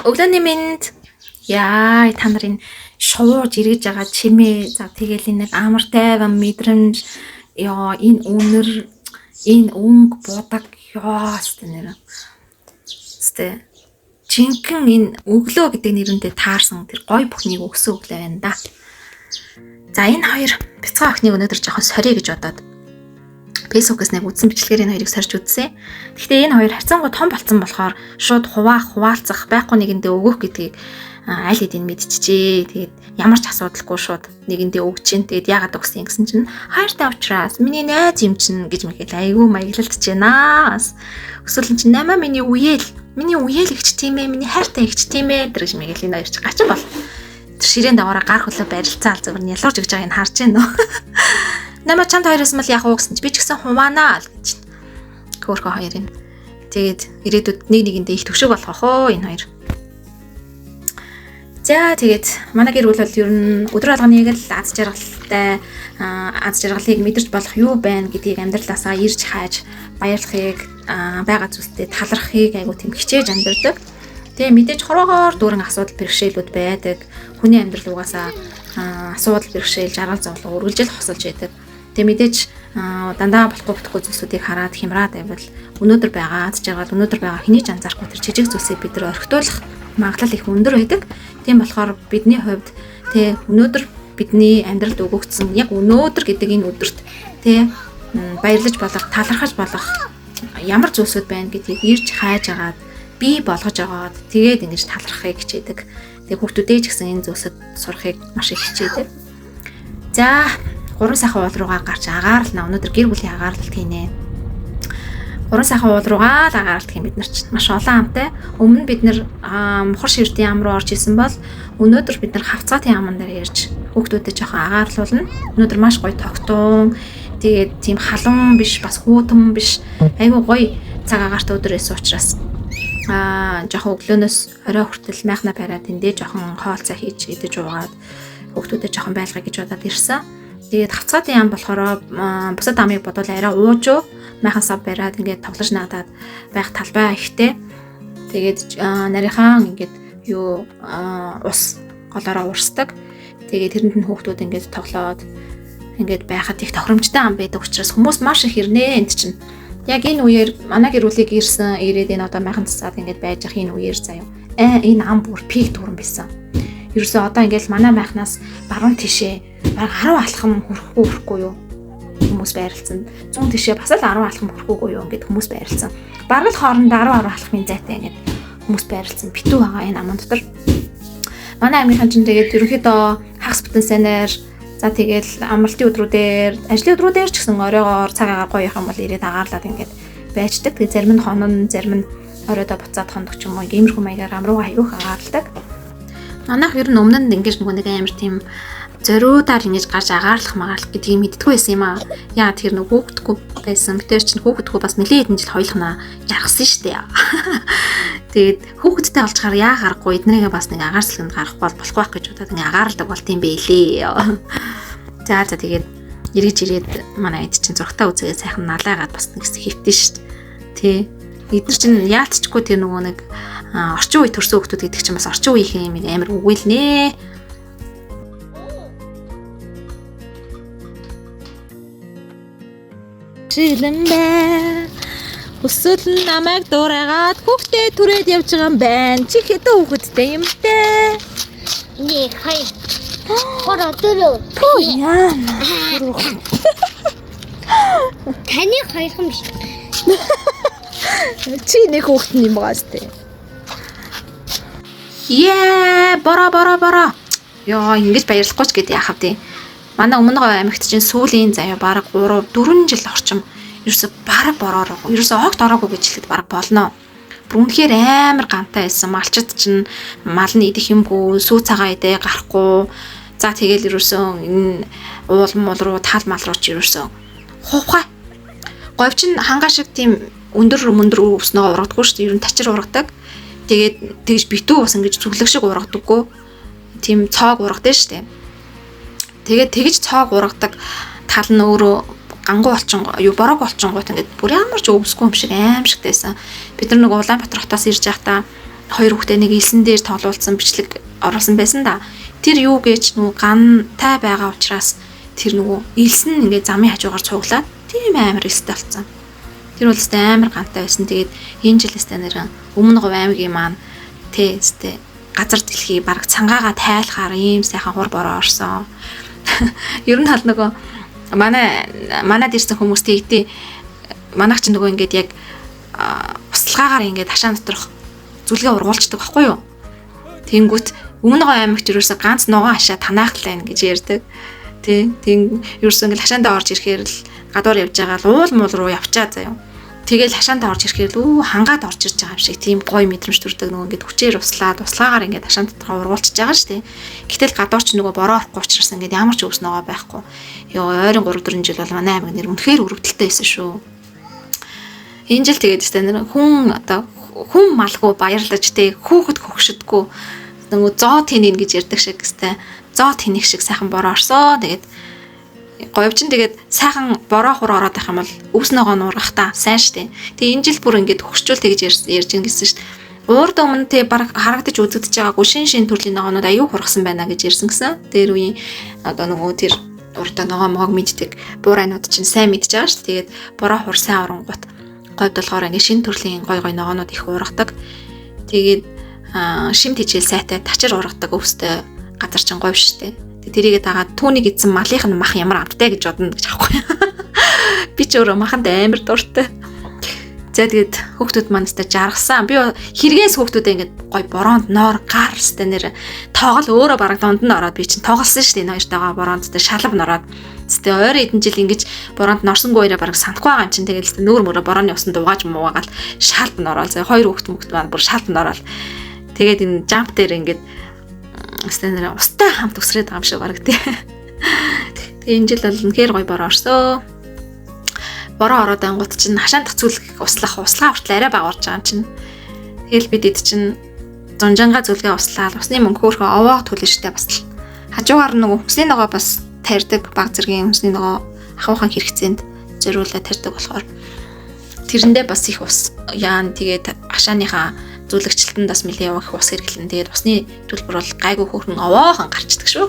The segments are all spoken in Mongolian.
Өглөөний минь яа та нарын шууд эргэж байгаа чимээ за тэгэл энэ нэг амар тайван мэдрэмж ёо энэ үнэр энэ өнгө будаг ёо стэнэр сте жинхэнэ энэ өглөө гэдэг нэрнтэй таарсан тэр гой бүхнийг өгсөн өглөө байна да. За энэ хоёр бяцхан охиныг өнөөдөр жоохон сорьё гэж бодоод Facebook-с нэг үдсэн бичлэгээр энэ хоёрыг сорж үзсэн. Гэхдээ энэ хоёр харьцангуй том болсон болохоор шууд хуваалцах байхгүй нэгэндээ өгөх гэдгийг аль хэдийн мэдчихжээ. Тэгээд ямар ч асуудалгүй шууд нэгэндээ өгч чинь. Тэгээд яагаад өгсөн гэсэн чинь хайртай уучраас миний найз юм чинь гэж мэхэл айгүй маяглалдж байна. Өсвөл чинь намаа миний үеэл ихч тийм ээ, миний хайртай ихч тийм ээ гэж мэхэл энэ хоёр ч гачин бол. Тэр ширээн даваараа гар хөлөө барилцаал зөвөр нь ялуурж өгч байгааг нь харж байна уу. Намаа чамд хоёроос мал яг уу гэсэн чи би ч гэсэн хуваанаа л гэж. Хөөхөө хоёрын. Тэгээд ирээдүйд нэг нэгэндээ их төвшөг болох оо энэ хоёр. За тэгээд манай гэр бүл бол ер нь өдөр алганыг л аз жаргалыг мэдэрч болох юу байна гэдгийг амьдралаасаа ирж хайж баярлахыг байгаа зүйлтэй талархахыг айгу тийм хичээж амьдардаг. Тэгээ мэдээж хороогоор дүүрэн асуудал бэрхшээлүүд байдаг. Хүний амьдрал угаасаа асуудал бэрхшээл жаргал зовлон үргэлжил хосолж байдаг. Тэгээ мэдээж дандаа болохгүй зүйлсүүдийг хараад хямраад байвал өнөөдөр байгаа аз жаргал өнөөдөр байгаа хэний ч анзаарахгүй тэр жижиг зүйлсийг бид нар орхитуулах магадлал их өндөр байдаг. Тийм болохоор бидний хувьд тэ өнөөдөр бидний амьдралд өгөгдсөн яг өнөөдөр гэдэг энэ өдөрт тэ баярлаж болох, талархаж болох ямар зүйлсүүд байна гэдгийг ирж хайж агаад бий болгож агаад тэгээд ингэж талархахыг хичээдэг. Тэгээ хүүхдүүдээ ч гэсэн энэ зүйлсэд сурахыг маш их хичээдэг. За 3 сайхан уул руугаа гарч агаарлна. Өнөөдөр гэр бүлийн агаарлалт хийнэ. 3 сайхан уул руугаа л агаарлалт хийн бид нар ч маш олон амтай. Өмнө бид нар мухар ширтийн ам руу орж исэн бол өнөөдөр бид нар хавцаатын аман дээр ярьж хүүхдүүдэд жоохон агаарлуулна. Өнөөдөр маш гоё тогтун. Тэгээд тийм халуун биш, бас хүүтэн биш. Айгу гоё цаг агаартай өдөр байсан учраас жоохон өглөөнөөс орой хүртэл майхна бариад эндээ жоохон хоол цай хийж идэж уугаад хүүхдүүдэд жоохон байлгая гэж бодоод ирсэн. Тэгээд хавцаатын ям болохоор бусад амыг бодвол арай уужуу майхан сав бариад ингээд тоглож наадаад байх талбай ихтэй. Тэгээд нарийнхан ингээд ус голоороо уурсдаг. Тэгээд тэрэнд нь хүүхдүүд ингээд тоглоод ингээд байхад их тохиромжтой ам байдаг учраас хүмүүс маш их ирнэ энд чинь. Яг энэ үеэр манай гэр бүлийг ирээд энэ одоо майхан цацаад ингээд байж ах энэ үеэр заяа. Энэ ам бүр пик дүүрэн байсан. Ерөөсөө одоо ингээд манай майхнаас баруун тишээ баг 10 алхам хүрэхгүй юу хүмүүс байрлцсан. 100 тишээ бас л 10 алхам хүрэхгүй юу ингээд хүмүүс байрлцсан. Бараг л хоорондоо 10 алхмын зайтай ингээд хүмүүс байрлцсан. Битүү байгаа энэ аман дотор. Манай аймгийн чинь тэгээд ерөнхийдөө хагас бүтэн сайнаар за тэгэл амралтын өдрүүдээр, ажлын өдрүүдээр ч гэсэн оройгоор цаг агаар гоё юм бол ирээд агаарлаад ингээд байждаг. Тэгээд зарим нь хонон, зарим нь оройдоо буцаад хондог ч юм уу иймэрхүү маягаар ам руу хаягуух агаарладаг. Манайх ер нь өмнө нь ингээд нэг амар тийм зориудаар ингэж гарч агаарлах магаарлах гэдгийг мэддэггүй байсан юм аа. Яа тэр нэг хөөгдөггүй байсан. Гэтэр чинь хөөгдөггүй бас нэлээд хэдэн жил хойлохнаа жаргасан штэ. Тэгээд хөөгдтэй болж чаар яа гарахгүй эднэрийгээ бас нэг агаарсланд гарахгүй болох байх гэж удаад ингэ агаарладаг болт юм бэлээ. За тэгээд эргэж ирээд манай эд чинь зургтаа үзээгээ сайхан налаагаад бас нэг хэвтэн штэ. Тэ. Эднэр чинь яалтчгүй тэр нөгөө нэг орчин үе төрсөн хүмүүс гэдэг чинь бас орчин үеийн юм амар үгүйлнэ. Жилэмбэ өсөл намайг дуурайгаад хүүхдээ түрээд явж байгаа юм байна. Чи хэдэн хүүхэдтэй юм бэ? Нэг хоёр. Хора дөрөв. Түү яа. Таны хоёр юм биш. Чи нэг хүүхэд юм байгаа сте. Бора. Яа, ингэж баярлахгүй ч гэдэг яхав тий. Манай өмнө аймагт чинь сүүлийн заяа бараг 3-4 жил орчим ерөөсө бараг бороор ерөөсө огт ороогүй гэж хэлэхэд бараг болно. Бүр үнэхээр амар гантай байсан. Малчид чинь мал нь идэх юмгүй, сүү цагаан идэ гарахгүй. За тэгэл ерөөсө энэ уул мул руу тал мал руу ч ерөөсө хувхай. Говь чинь хангаа шиг тийм өндөр өвснөө ургадаггүй шүү дээ. Ер нь тачир ургадаг. Тэгээд тэгж битүү бас ингэж зүглэг шиг ургадаггүй. Тийм цоог ургадаг шүү дээ. Тэгээд тэгж цоог ургадаг тал нь өөрөө гангу болчин борог болчингууд ингээд бүр ямар ч өвсгүй юм шиг аимшигтэйсэн. Бид нар нэг Улаанбаатар хотоос ирж байхдаа хоёр хүүхдээ нэг элсэн дээр тоглуулсан бичлэг оруулсан байсан да. Тэр юу гэж нөгөө гантай байгаа учраас тэр нөгөө элсэн ингээд замын хажуугаар цуглаад тийм амар өстэй болсон. Тэр бол өстэй амар гантай байсан. Тэгээд энэ жил өстэй нэрэн Өмнө Говь аймгийн маань өстэй газар дэлхий бараг цангаагаа тайлахаар ийм сайхан хур бороо орсон. Ер нь хал нөгөө манад ирсэн хүмүүс тэгдээ манайх ч нөгөө ингээд яг услгаагаар ингээд хашаан доторх зүлгээ ургуулцдаг байхгүй юу? Тэнгүүт Өмнө Говь аймагт ерөөсө ганц ногоон хашаа танаахлаа гэж ярьдаг. Тийм ерөөсө ингээд хашаандаа орж ирэхээр л гадуур явж байгаа л уул муул руу явчаа заяа. Тэгэл хашаандаа орж ирэхээр л хангаад орж ирж байгаа юм шиг тийм гоё мэдрэмж төрдөг нөгөө ингээд хүчээр услаагаар ингээд хашаан дотороо ургуулчихж байгаа шүү дээ. Гэтэл гадуур ч нөгөө бороо орохгүй учраас ингээд ямар ч өвс ногоо байхгүй. Ёо ойрын 3-4 жил бол манай аймаг нэр үнэхээр өрөвдөлттэй байсан шүү. Энэ жил тэгээд өстэй нэр хүн малгүй баярлаж тэг хүүхэд хөгшөдгөө нөгөө зоо тэнийн гэж ярьдаг шиг өстэй зоо тэнийг шиг сайхан бороо орсоо. Тэгээд говьчин тэгээд сайхан бороо хур ороод байх юм бол өвс ногоо нуургах та сайн штэ. Тэгээ энэ жил бүр ингээд хөгшчүүл тэгж ярьж ин гэсэн штэ. Уурд өмнө тэ баг харагдаж үзэгдэж байгаагүй шин төрлийн ногоонууд аюу хургасан байна гэж ярьсан гэсэн. Тэр үеийн одоо нөгөө тэр уртаа ногоо мог мэддэг буурайнууд чинь сайн мэдж байгаа штэ. Тэгээд бороо хур сайн оронгууд говьд болохоор ингээд шин төрлийн гой ногоонууд их уургадаг. Тэгээд шим тижэл сайтай тачир ургадаг өвстэй газар чин говь штэ. Тэрийгээ дагаад түүнийг эзэн малынх нь мах ямар амттай гэж бодно гэж аахгүй. Би ч өөрөө маханд амар дуртай. За тэгээд хүүхдүүд манастай жаргасан. Би хэрэгээс хүүхдүүдээ ингээд гой бороонд ноор гар сте нэр тоогол өөрөө бараг донд нь ороод би чинь тоглосон шүү дээ. Энэ хоёртойгоо бороонд сте шалав нороод сте ойр эдэн жил ингэж бороонд норсонгүй хоёроо бараг санахгүй байгаа юм чинь тэгээд сте нүүр мөрөө борооны усан дуугааж муугаал шалт нороол. За хоёр хүүхд маань бүр шалт нороол. Тэгээд энэ жамп дээр ингээд стэнэр устай хамт өсрээд байгаа юм шиг бараг тий. Тэгээ энэ жил бол үнэхээр гоё бороо орсоо. Бороо ороод ангууд чинь хашаан дах зүлэг услага хүртэл арай бага орж байгаа юм чинь. Тэгэл бид эд чинь зунжанга зүлгээ услаад усны мөнгө хөөрхөн овоо төлнө штэ бас л. Хажуугаар нөгөө хүсний ногоо бас тарьдаг баг зэргийн хүсний ногоо ахуухан хэрэгцээнд зориулаад тарьдаг болохоор тэрэндээ бас их ус яан тэгээд хашааныхаа зүлэгчлэлтэнд бас нэлээд явах ус хэрэглэн. Тэгээд усны төлбөр бол гайгүй хөөрхөн овоохон гарчдаг шүү.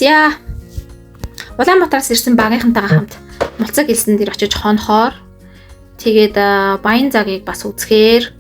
За Улаанбаатараас ирсэн багийнхантайгаа хамт Мулцаг элсэн дээр очиж хонхоор тэгээд Баян цагийг бас үзэхээр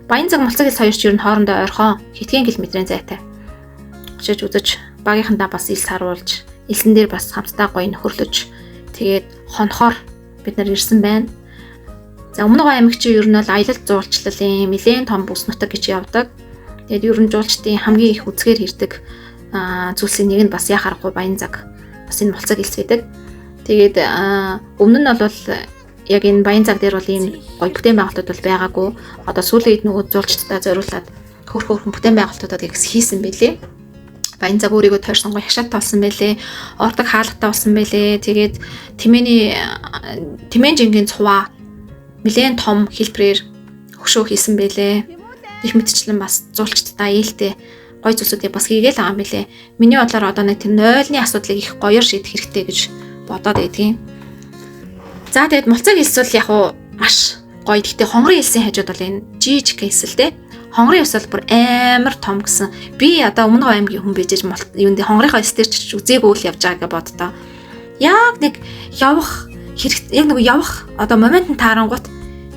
Баян цаг Мулцаг элс хоёр ч ер нь хоорондоо ойрхон хэдхэн километрийн зайтай. Очиж үзэж багийнхантаа бас элс харуулж элсэн дээр бас хамтдаа гоё нөхөрлөж тэгээд хонхоор бид нар ирсэн байна. За Өмнө Говь аймагч ер нь бол аялал жуулчлалын нэлээд том бүс нутаг гэж явдаг. Тэгээд ер нь жуулчдын хамгийн их үзгээр хэрдэг зүйлсийн нэг нь бас яа харахгүй Баян цаг бас энэ Мулцаг элс гэдэг. Тэгээд өмнө нь бол яг энэ Баян цаг дээр бол ийм гоё бүтээн байгуулалтууд бол байгаагүй. Одоо сүүлийн үед нөгөө жуулчдаа зориулаад хөөрхөн бүтээн байгуулалтуудад хийсэн байлээ. Баян цаг өөрийгөө тойрсон гоё хашааттай болсон байлээ. Ордог хаалгатай болсон байлээ. Тэгээд тэмээн жингийн цуваа нэлээд том хэлбэрээр хөшөө хийсэн байлээ. Их мэдчлэн бас зуулчдаа ээлтэй гой зүйлсүүдийг бас хийгээл байгаа юм билэ. Миний бодлоор одоо нэг тийм нойлны асуудлыг их гоёор шийдэх хэрэгтэй гэж бодоод байдгийн. За тэгээд мулцаг элс бол яг уу маш гоё. Гэхдээ хонгорын элсийн хажууд бол энэ жижиг кейс л дээ. Хонгорын ус бол бүр амар том гэсэн. Би одоо өмнө аймгийн хүн бижиж юунд хонгорынхоо эс дээр ч үзээгүй л явж байгаа гэж боддоо. Яг нэг явах хэрэгтэй. Яг нэг явах одоо момент нь таарангууд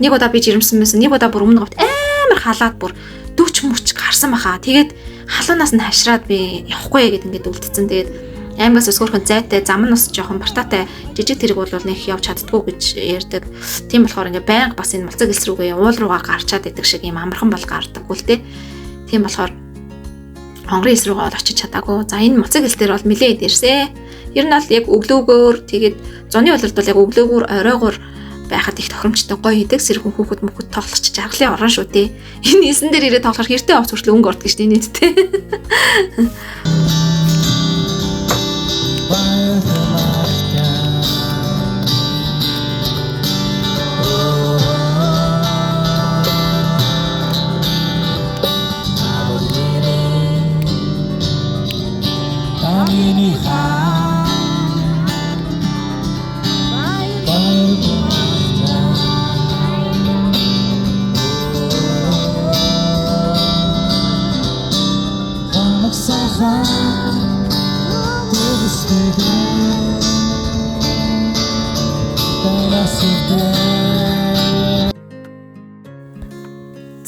нэг удаа би жирэмсэн байсан. Нэг удаа бүр өмнө говт амар халаад бүр дөч мөч гарсан баха. Тэгээд халуунаас нь хашраад би явахгүй гэд ингээд үлдсэн. Тэгээд аймагаас өсгөрхөн зайтай, зам нь бас жоохон бартаатай жижиг тэрэг бол нэг явж чаддгүй гэж ярьдаг. Тийм болохоор ингээ байнга бас энэ мулцаг элс рүүгээ уул руугаа гарчаад идэг шиг юм амархан бол гардаггүй л дээ. Тийм болохоор хонгорын элс рүүгээ очиж чадаагүй. За энэ мулцаг элс дээр бол нилээд ирсэн. Ер нь бол яг өглөөгөөр тэгээд зуны улирд бол яг өглөөгөөр оройгоор байхад их тохиромжтой гоё идэг сэрхэн хүүхэд мөхөд тоглож жаргалын орон шүү дээ. Энэ эсэн дээр ирээд тоглохоор хэртэй овц хүртэл өнгө ордог шүү дээ нийтдээ.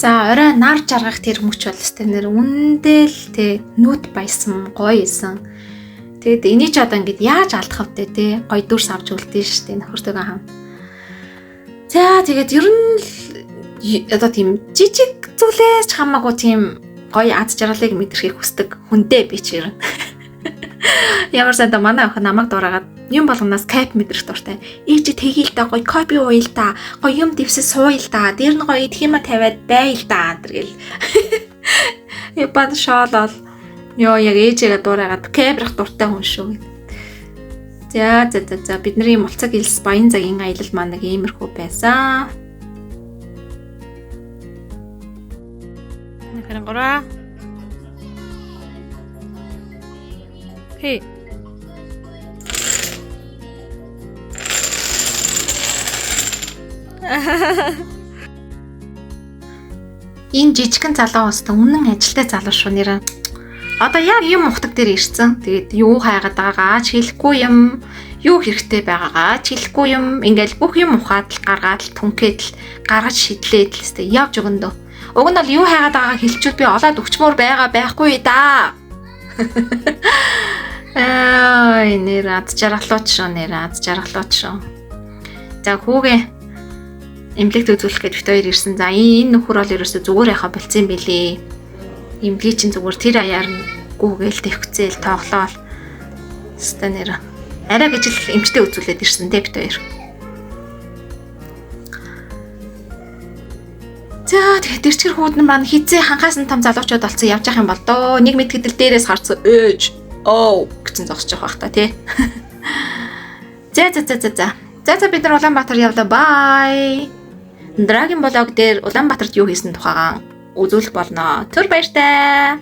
За орой нар жаргах тэр мөч бол өстэй нэр үндэл тэ нүд баясан гоё исэн. Тэгэд энийг ч одоо ингээд яаж алдах вэ те гоё дүрс авч үлдэн штэ нөхөртөөгөө хам. За тэгээд ер нь одоо тийм жижиг зүйлээс ч хамаагүй тийм гоё аз жаргалыг мэдрэхийг хүсдэг хүндээ би ч ер нь. Ямар санда манай охин намайг дураагаад юм болгоноос кайп мэдрэх дуртай. Ээж тэгээл да гоё копи ууя л да. Гоё юм дэвсээ сууя л да. Дээр нь гоё идхиймэ тавиад бай л да гэл. Япад шоолол. Йоо яг ээжээгээ дураагаад кайпрах дуртай хүн шүү. За бидний мулцаг элс баян цагийн аялал маань нэг иймэрхүү байсан. Нэг гора. Хей. Энэ жижигхэн залуу устаа үнэн ажилтай залуу шүү нэрээ. Одоо яг юм ухдаг дээр ирсэн. Тэгээд юу хайгаад байгаагаа ч хэлэхгүй юм, юу хэрэгтэй байгаагаа ч хэлэхгүй юм. Ингээл бүх юм ухаад л гаргаад л түнхээд л гаргаж шидлээд л өстэй явж өгөндөө. Уг нь бол юу хайгаад байгаагаа хэлчихвэл би олоод өгчмөр байгаа байхгүй да. Нэр аз жаргалууч шүү. За хүүгээ эмнэлэгт үзүүлэх гэж бит хоёр ирсэн. За энэ нөхөр бол ерөөсөө зүгээр яхаа болцсон байлээ. Эмнэлгийн чинь зүгээр тэр аяар нь гүүгээл төвхцээл тоглоол. Хэвээ нэр арай гэж л эмчтэй үзүүлээд ирсэн дээ бит хоёр. За тэгээд тэрчгэр хүүдэн маань хизээ ханхаас нь том залуучууд болсон явж явах юм бол доо нэг мэд гэдэл дээрээс харцсан ээж гэсэн зогсож явах та тий. За бид нар Улаанбаатар явлаа. Бай. Dragon Blog дээр Улаанбаатарт юу хийсэн тухайгаа үзүүлэх болно. Түр баяртай.